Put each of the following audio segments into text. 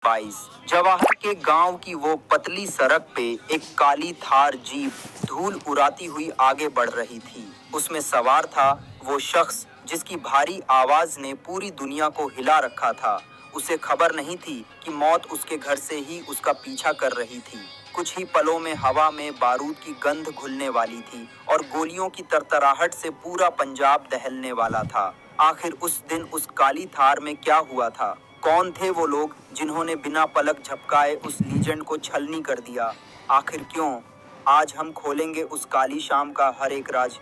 22 जवाहर के गांव की वो पतली सड़क पे एक काली थार जीप धूल उड़ाती हुई आगे बढ़ रही थी। उसमें सवार था वो शख्स जिसकी भारी आवाज ने पूरी दुनिया को हिला रखा था। उसे खबर नहीं थी कि मौत उसके घर से ही उसका पीछा कर रही थी। कुछ ही पलों में हवा में बारूद की गंध घुलने वाली थी और गोलियों की तरतराहट से पूरा पंजाब दहलने वाला था। आखिर उस दिन उस काली थार में क्या हुआ था? कौन थे वो लोग जिन्होंने बिना पलक झपकाए उस लीजेंड को छलनी कर दिया? आखिर क्यों? आज हम खोलेंगे उस काली शाम का हर एक राज।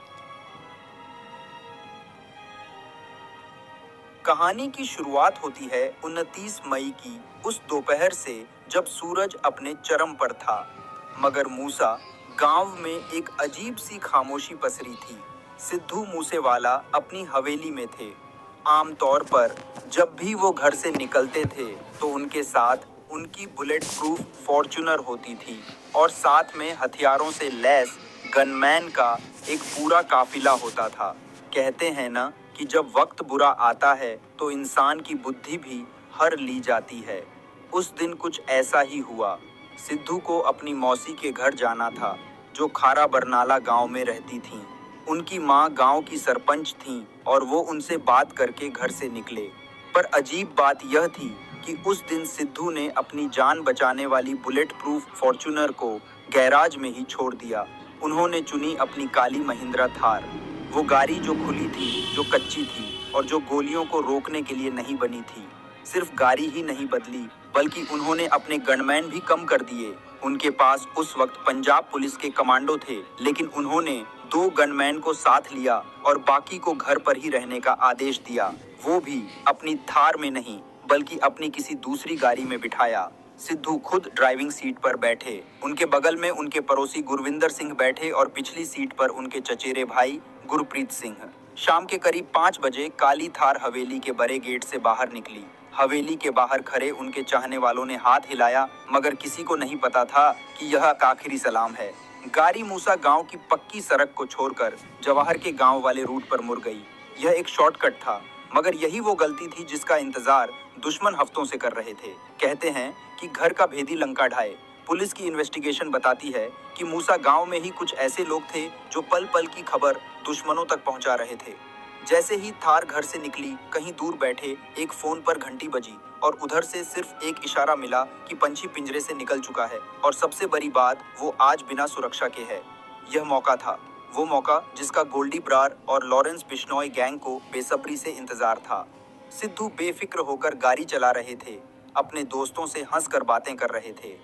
कहानी की शुरुआत होती है 29 मई की उस दोपहर से, जब सूरज अपने चरम पर था। मगर मूसा गांव में एक अजीब सी खामोशी पसरी थी। सिद्धू मूसेवाला अपनी हवेली में थे। आमतौर पर जब भी वो घर से निकलते थे तो उनके साथ उनकी बुलेट प्रूफ फॉर्च्यूनर होती थी और साथ में हथियारों से लैस गनमैन का एक पूरा काफिला होता था। कहते हैं ना कि जब वक्त बुरा आता है तो इंसान की बुद्धि भी हर ली जाती है। उस दिन कुछ ऐसा ही हुआ। सिद्धू को अपनी मौसी के घर जाना था, जो खारा बरनाला गांव में रहती थीं। उनकी माँ गांव की सरपंच थीं और वो उनसे बात करके घर से निकले। पर अजीब बात यह थी कि उस दिन सिद्धू ने अपनी जान बचाने वाली बुलेट प्रूफ फॉर्च्यूनर को गैराज में ही छोड़ दिया। उन्होंने चुनी अपनी काली महिंद्रा थार, वो गाड़ी जो खुली थी, जो कच्ची थी और जो गोलियों को रोकने के लिए नहीं बनी थी। सिर्फ गाड़ी ही नहीं बदली, बल्कि उन्होंने अपने गनमैन भी कम कर दिए। उनके पास उस वक्त पंजाब पुलिस के कमांडो थे, लेकिन उन्होंने 2 गनमैन को साथ लिया और बाकी को घर पर ही रहने का आदेश दिया। वो भी अपनी थार में नहीं, बल्कि अपनी किसी दूसरी गाड़ी में बिठाया। सिद्धू खुद ड्राइविंग सीट पर बैठे, उनके बगल में उनके पड़ोसी गुरविंदर सिंह बैठे और पिछली सीट पर उनके चचेरे भाई गुरप्रीत सिंह। शाम के करीब 5 बजे काली थार हवेली के बड़े गेट से बाहर निकली। हवेली के बाहर खड़े उनके चाहने वालों ने हाथ हिलाया, मगर किसी को नहीं पता था कि यह आखिरी सलाम है। गाड़ी मूसा गांव की पक्की सड़क को छोड़कर जवाहर के गांव वाले रूट पर मुड़ गई। यह एक शॉर्टकट था, मगर यही वो गलती थी जिसका इंतजार दुश्मन हफ्तों से कर रहे थे। कहते हैं कि घर का भेदी लंका ढाए। पुलिस की इन्वेस्टिगेशन बताती है कि मूसा गांव में ही कुछ ऐसे लोग थे जो पल पल की खबर दुश्मनों तक पहुंचा रहे थे। जैसे ही थार घर से निकली, कहीं दूर बैठे एक फोन पर घंटी बजी और उधर से सिर्फ एक इशारा मिला कि पंछी पिंजरे से निकल चुका है। और सबसे बड़ी बात, वो आज बिना सुरक्षा के है। यह मौका था, वो मौका जिसका गोल्डी ब्रार और लॉरेंस बिश्नोई गैंग को बेसब्री से इंतजार था। सिद्धू बेफिक्र होकर गाड़ी चला रहे थे, अपने दोस्तों से हंसकर बातें कर रहे थे।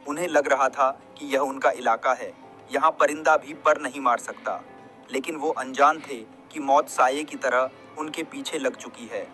उन्हें लग रहा था कि यह उनका इलाका है, यहाँ परिंदा भी पर नहीं मार सकता। लेकिन वो अनजान थे कि मौत साये की तरह उनके पीछे लग चुकी है।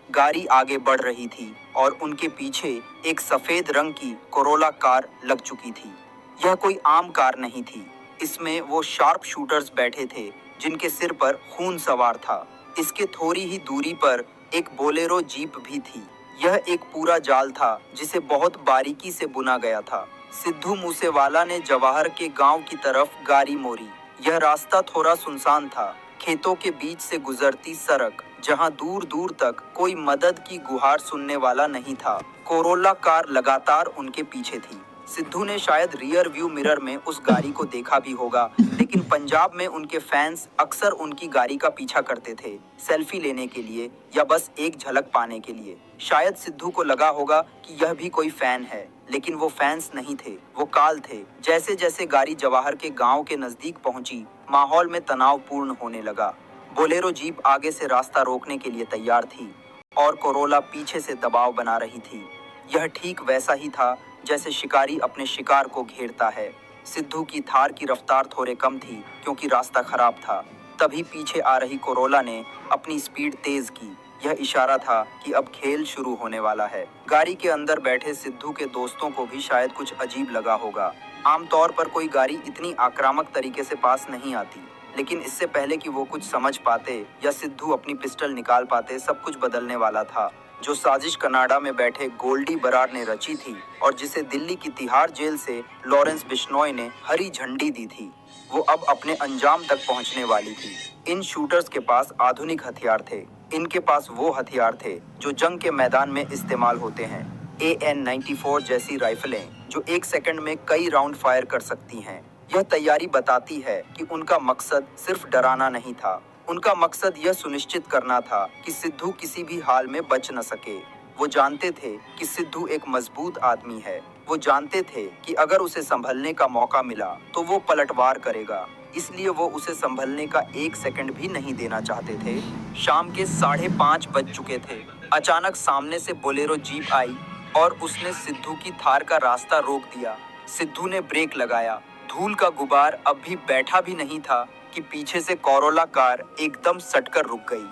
गाड़ी आगे बढ़ रही थी और उनके पीछे एक सफेद रंग की कोरोला कार लग चुकी थी। यह कोई आम कार नहीं थी, इसमें वो शार्प शूटर्स बैठे थे जिनके सिर पर खून सवार था। इसके थोड़ी ही दूरी पर एक बोलेरो जीप भी थी। यह एक पूरा जाल था जिसे बहुत बारीकी से बुना गया था। सिद्धू मूसेवाला ने जवाहर के गांव की तरफ गाड़ी मोड़ी। यह रास्ता थोड़ा सुनसान था, खेतों के बीच से गुजरती सड़क, जहां दूर दूर तक कोई मदद की गुहार सुनने वाला नहीं था। कोरोला कार लगातार उनके पीछे थी। सिद्धू ने शायद रियर व्यू मिरर में उस गाड़ी को देखा भी होगा, लेकिन पंजाब में उनके फैंस अक्सर उनकी गाड़ी का पीछा करते थे, सेल्फी लेने के लिए या बस एक झलक पाने के लिए। शायद सिद्धू को लगा होगा कि यह भी कोई फैन है, लेकिन वो फैंस नहीं थे, वो काल थे। जैसे जैसे गाड़ी जवाहर के गांव के नजदीक पहुंची, माहौल में तनावपूर्ण होने लगा। बोलेरो जीप आगे से रास्ता रोकने के लिए तैयार थी और कोरोला पीछे से दबाव बना रही थी। यह ठीक वैसा ही था जैसे शिकारी अपने शिकार को घेरता है। सिद्धू की थार की रफ्तार थोड़े कम थी क्योंकि रास्ता खराब था। तभी पीछे आ रही कोरोला ने अपनी स्पीड तेज की। यह इशारा था कि अब खेल शुरू होने वाला है। गाड़ी के अंदर बैठे सिद्धू के दोस्तों को भी शायद कुछ अजीब लगा होगा। आमतौर पर कोई गाड़ी इतनी आक्रामक तरीके से पास नहीं आती, लेकिन इससे पहले कि वो कुछ समझ पाते या सिद्धू अपनी पिस्टल निकाल पाते, सब कुछ बदलने वाला था। जो साजिश कनाडा में बैठे गोल्डी बरार ने रची थी और जिसे दिल्ली की तिहाड़ जेल से लॉरेंस बिश्नोई ने हरी झंडी दी थी, वो अब अपने अंजाम तक पहुंचने वाली थी। इन शूटर्स के पास आधुनिक हथियार थे। इनके पास वो हथियार थे जो जंग के मैदान में इस्तेमाल होते हैं। AN-94 जैसी राइफलें जो 1 सेकंड में कई राउंड फायर कर सकती हैं। यह तैयारी बताती है कि उनका मकसद सिर्फ डराना नहीं था, उनका मकसद यह सुनिश्चित करना था कि सिद्धू किसी भी हाल में बच न सके। वो जानते थे कि सिद्धू एक मजबूत आदमी है। वो जानते थे कि अगर उसे संभलने का मौका मिला तो वो पलटवार करेगा, इसलिए वो उसे संभलने का 1 सेकंड भी नहीं देना चाहते थे। शाम के 5:30 बज चुके थे। अचानक सामने से बोलेरो जीप आई और उसने सिद्धू की थार का रास्ता रोक दिया। सिद्धू ने ब्रेक लगाया। धूल का गुबार अब भी बैठा भी नहीं था कि पीछे से कोरोला कार एकदम सटकर रुक गई।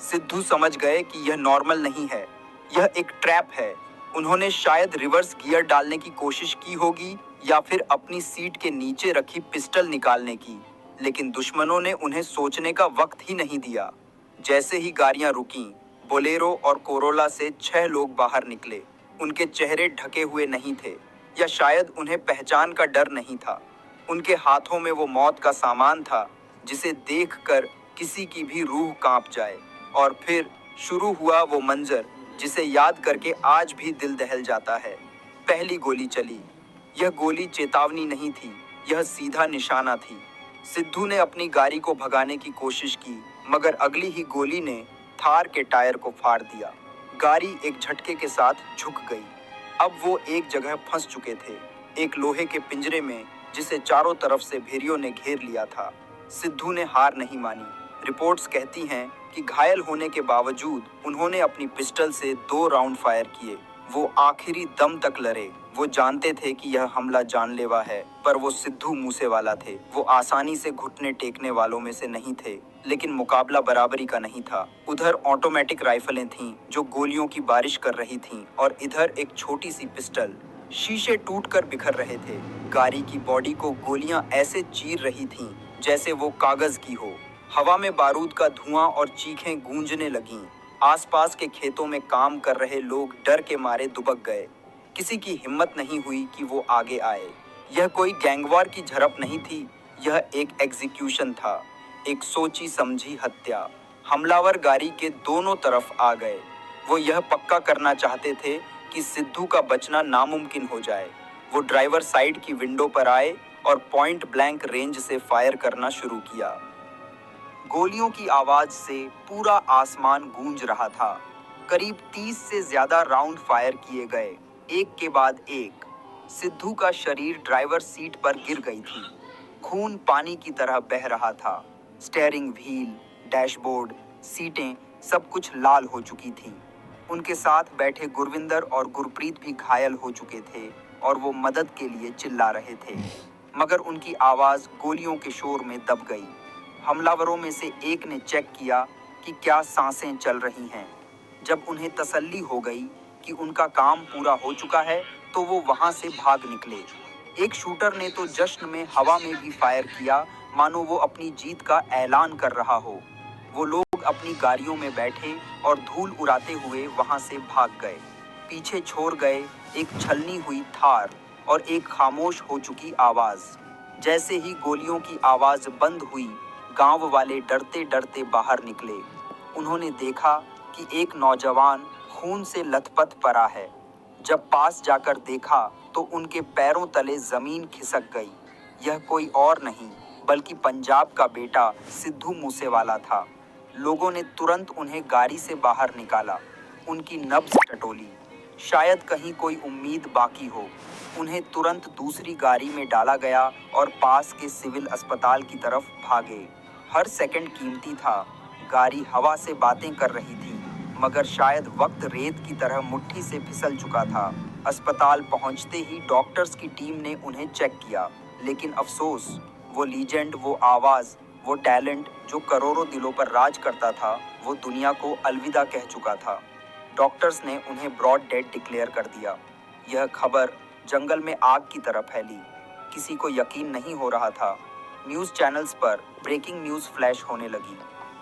सिद्धू समझ गए कि यह नॉर्मल नहीं है, यह एक ट्रैप है। उन्होंने शायद रिवर्स गियर डालने की कोशिश की होगी या फिर अपनी सीट के नीचे रखी पिस्टल निकालने की, लेकिन दुश्मनों ने उन्हें सोचने का वक्त ही नहीं दिया। जैसे ही गाड़ियां रुकीं, बोलेरो और कोरोला से 6 लोग बाहर निकले। उनके चेहरे ढके हुए नहीं थे, या शायद उन्हें पहचान का डर नहीं था। उनके हाथों में वो मौत का सामान था जिसे देखकर किसी की भी रूह कांप जाए। और फिर शुरू हुआ वो मंजर जिसे याद करके आज भी दिल दहल जाता है। पहली गोली चली। यह गोली चेतावनी नहीं थी, यह सीधा निशाना थी। सिद्धू ने अपनी गाड़ी को भगाने की कोशिश की, मगर अगली ही गोली ने थार के टायर को फाड़ दिया। गाड़ी एक झटके के साथ झुक गई। अब वो एक जगह फंस चुके थे, एक लोहे के पिंजरे में जिसे चारों तरफ से भेड़ियों ने घेर लिया था। सिद्धू ने हार नहीं मानी। रिपोर्ट्स कहती हैं कि घायल होने के बावजूद उन्होंने अपनी पिस्टल से 2 राउंड फायर किए। वो आखिरी दम तक लड़े। वो जानते थे कि यह हमला जानलेवा है, पर वो सिद्धू मूसेवाला थे। वो आसानी से घुटने टेकने वालों में से नहीं थे, लेकिन मुकाबला बराबरी का नहीं था। उधर ऑटोमेटिक राइफलें थीं जो गोलियों की बारिश कर रही थीं, और इधर एक छोटी सी पिस्टल। शीशे टूटकर बिखर रहे थे। गाड़ी की बॉडी को गोलियां ऐसे चीर रही थीं जैसे वो कागज की हो। हवा में बारूद का धुआं और चीखें गूंजने लगीं। आसपास के खेतों में काम कर रहे लोग डर के मारे दुबक गए। किसी की हिम्मत नहीं हुई कि वो आगे आए। यह कोई गैंगवार की झड़प नहीं थी, यह एक एग्जीक्यूशन था, एक सोची समझी हत्या। हमलावर गाड़ी के दोनों तरफ आ गए। वो यह पक्का करना चाहते थे कि सिद्धू का बचना नामुमकिन हो जाए। वो ड्राइवर साइड की विंडो पर आए और पॉइंट ब्लैंक रेंज से फायर करना शुरू किया। गोलियों की आवाज से पूरा आसमान गूंज रहा था। करीब 30 से ज्यादा राउंड फायर किए गए, एक के बाद एक। सिद्धू का शरीर ड्राइवर सीट पर गिर गई थी। खून पानी की तरह बह रहा था। स्टीयरिंग व्हील, डैशबोर्ड, सीटें सब कुछ लाल हो चुकी थीं। उनके साथ बैठे गुरविंदर और गुरप्रीत भी घायल हो चुके थे और वो मदद के लिए चिल्ला रहे थे, मगर उनकी आवाज गोलियों के शोर में दब गई। हमलावरों में से एक ने चेक किया कि क्या सांसें चल रही हैं। जब उन्हें तसल्ली हो गई कि उनका काम पूरा हो चुका है तो वो वहां से भाग निकले। एक शूटर ने तो जश्न में हवा में भी फायर किया, मानो वो अपनी जीत का ऐलान कर रहा हो। वो लोग अपनी गाड़ियों में बैठे और धूल उड़ाते हुए वहां से भाग गए। पीछे छोड़ गए एक छलनी हुई थार और एक खामोश हो चुकी आवाज। जैसे ही गोलियों की आवाज बंद हुई, गांव वाले डरते डरते बाहर निकले। उन्होंने देखा कि एक नौजवान खून से लथपथ पड़ा है। जब पास जाकर देखा तो उनके पैरों तले जमीन खिसक गई। यह कोई और नहीं बल्कि पंजाब का बेटा सिद्धू मूसेवाला था। लोगों ने तुरंत उन्हें गाड़ी से बाहर निकाला। उनकी नब्ज टटोली, शायद कहीं कोई उम्मीद बाकी हो। उन्हें तुरंत दूसरी गाड़ी में डाला गया और पास के सिविल अस्पताल की तरफ भागे। हर सेकंड कीमती था। गाड़ी हवा से बातें कर रही थी, मगर शायद वक्त रेत की तरह मुट्ठी से फिसल चुका था। अस्पताल पहुंचते ही डॉक्टर्स की टीम ने उन्हें चेक किया, लेकिन अफसोस, वो लीजेंड, वो आवाज, वो टैलेंट जो करोड़ों दिलों पर राज करता था, वो दुनिया को अलविदा कह चुका था। डॉक्टर्स ने उन्हें ब्रॉड डेड डिक्लेयर कर दिया। यह खबर जंगल में आग की तरह फैली। किसी को यकीन नहीं हो रहा था। न्यूज़ चैनल्स पर ब्रेकिंग न्यूज़ फ्लैश होने लगी।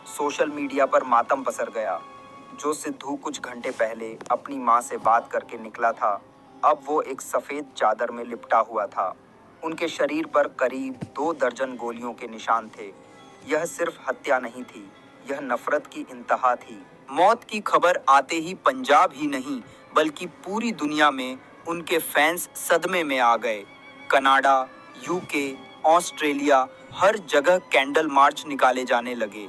सोशल मीडिया पर मातम पसर गया। जो सिद्धू कुछ घंटे पहले अपनी मां से बात करके निकला था, अब वो एक सफ़ेद चादर में लिपटा हुआ था। उनके शरीर पर करीब 2 दर्जन गोलियों के निशान थे। यह सिर्फ हत्या नहीं थी, यह नफरत की इंतहा थी। मौत की खबर आते ही पंजाब ही नहीं बल्कि पूरी दुनिया में उनके फैंस सदमे में आ गए। कनाडा, यूके, ऑस्ट्रेलिया, हर जगह कैंडल मार्च निकाले जाने लगे।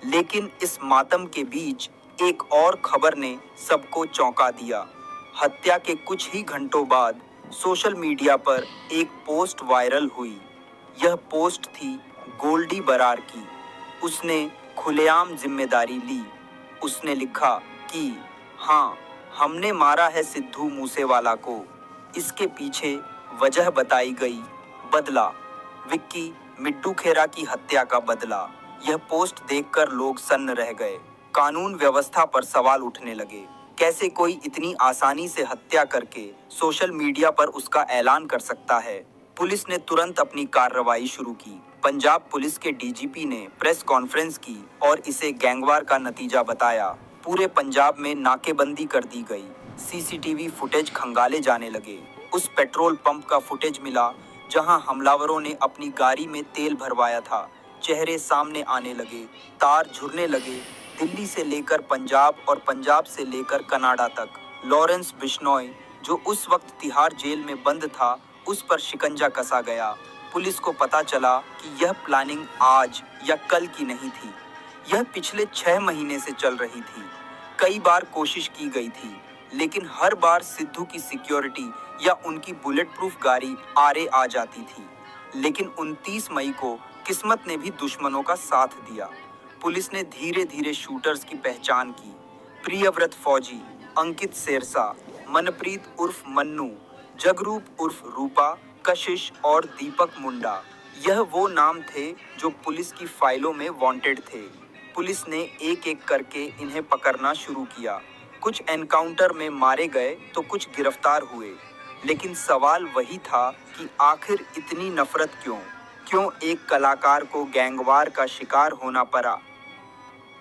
लेकिन इस मातम के बीच एक और खबर ने सबको चौंका दिया। हत्या के कुछ ही घंटों बाद सोशल मीडिया पर एक पोस्ट वायरल हुई। यह पोस्ट थी गोल्डी बरार की। उसने खुलेआम जिम्मेदारी ली। उसने लिखा कि हाँ, हमने मारा है सिद्धू मूसेवाला को। इसके पीछे वजह बताई गई, बदला, विक्की मिड्डू खेरा की हत्या का बदला। यह पोस्ट देखकर लोग सन्न रह गए। कानून व्यवस्था पर सवाल उठने लगे। कैसे कोई इतनी आसानी से हत्या करके सोशल मीडिया पर उसका ऐलान कर सकता है? पुलिस ने तुरंत अपनी कार्रवाई शुरू की। पंजाब पुलिस के डीजीपी ने प्रेस कॉन्फ्रेंस की और इसे गैंगवार का नतीजा बताया। पूरे पंजाब में नाकेबंदी कर दी गई। सीसीटीवी फुटेज खंगाले जाने लगे। उस पेट्रोल पंप का फुटेज मिला जहां हमलावरों ने अपनी गाड़ी में तेल भरवाया था। चेहरे सामने आने लगे, तार झुरने लगे। दिल्ली से लेकर पंजाब और पंजाब से लेकर कनाडा तक। लॉरेंस बिश्नोई, जो उस वक्त तिहाड़ जेल में बंद था, उस पर शिकंजा कसा गया। पुलिस को पता चला कि यह प्लानिंग आज या कल की नहीं थी। यह पिछले 6 महीने से चल रही थी। कई बार कोशिश की गई थी, लेकिन हर बार सिद्धू की सिक्योरिटी या उनकी बुलेट प्रूफ गाड़ी आरे आ जाती थी। लेकिन 29 मई को किस्मत ने भी दुश्मनों का साथ दिया। पुलिस ने धीरे धीरे शूटर्स की पहचान की। प्रियव्रत फौजी, अंकित सेरसा, मनप्रीत उर्फ मन्नू, जगरूप उर्फ रूपा, कशिश और दीपक मुंडा। यह वो नाम थे जो पुलिस की फाइलों में वांटेड थे। पुलिस ने एक एक करके इन्हें पकड़ना शुरू किया। कुछ एनकाउंटर में मारे गए तो कुछ गिरफ्तार हुए। लेकिन सवाल वही था कि आखिर इतनी नफरत क्यों? क्यों एक कलाकार को गैंगवार का शिकार होना पड़ा?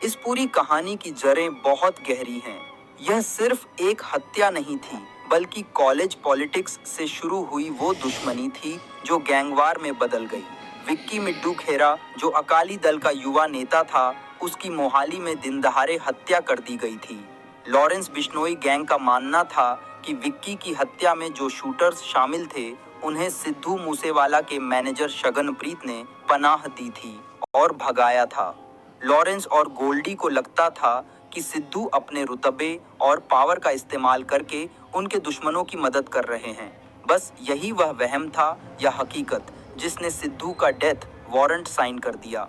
इस पूरी कहानी की जड़ें बहुत गहरी हैं। यह सिर्फ एक हत्या नहीं थी, बल्कि कॉलेज पॉलिटिक्स से शुरू हुई वो दुश्मनी थी जो गैंगवार में बदल गई। विक्की मिड्डू खेरा, जो अकाली दल का युवा नेता था, उसकी मोहाली में दिन दहाड़े हत्या कर दी गई थी। लॉरेंस बिश्नोई गैंग का मानना था कि विक्की की हत्या में जो शूटर्स शामिल थे, उन्हें सिद्धू मूसेवाला के मैनेजर शगनप्रीत ने पनाह दी थी और भगाया था। लॉरेंस और गोल्डी को लगता था कि सिद्धू अपने रुतबे और पावर का इस्तेमाल करके उनके दुश्मनों की मदद कर रहे हैं। बस यही वह वहम था या हकीकत जिसने सिद्धू का डेथ वारंट साइन कर दिया।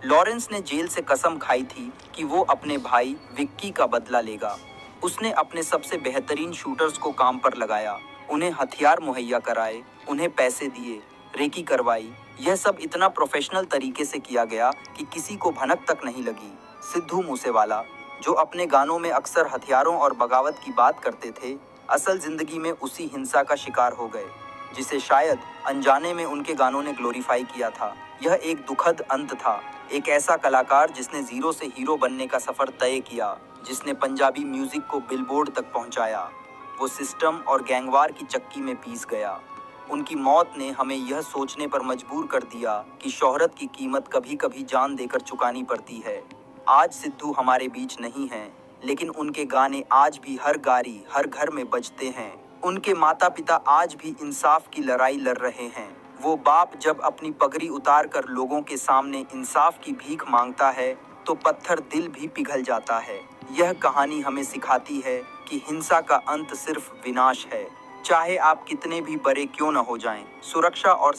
लॉरेंस ने जेल से कसम खाई थी कि वो अपने भाई विक्की का बदला लेगा। उसने अपने सबसे बेहतरीन शूटर्स को काम पर लगाया, उन्हें हथियार मुहैया कराए, उन्हें पैसे दिए, रेकी करवाई। यह सब इतना प्रोफेशनल तरीके से किया गया कि किसी को भनक तक नहीं लगी। सिद्धू मूसेवाला, जो अपने गानों में अक्सर हथियारों और बगावत की बात करते थे, असल जिंदगी में उसी हिंसा का शिकार हो गए जिसे शायद अनजाने में उनके गानों ने ग्लोरीफाई किया था। यह एक दुखद अंत था। एक ऐसा कलाकार जिसने जीरो से हीरो बनने का सफर तय किया, जिसने पंजाबी म्यूजिक को बिलबोर्ड तक पहुंचाया, वो सिस्टम और गैंगवार की चक्की में पीस गया। उनकी मौत ने हमें यह सोचने पर मजबूर कर दिया कि शोहरत की कीमत कभी कभी जान देकर चुकानी पड़ती है। आज सिद्धू हमारे बीच नहीं हैं, लेकिन उनके गाने आज भी हर गाड़ी, हर घर में बजते हैं। उनके माता पिता आज भी इंसाफ की लड़ाई लड़ रहे हैं। वो बाप जब अपनी पगड़ी उतार कर लोगों के सामने इंसाफ की भीख मांगता है, तो पत्थर दिल भी पिघल जाता है। यह कहानी हमें सिखाती है कि हिंसा का अंत सिर्फ विनाश है। चाहे आप कितने भी बड़े क्यों न हो जाएं, सुरक्षा और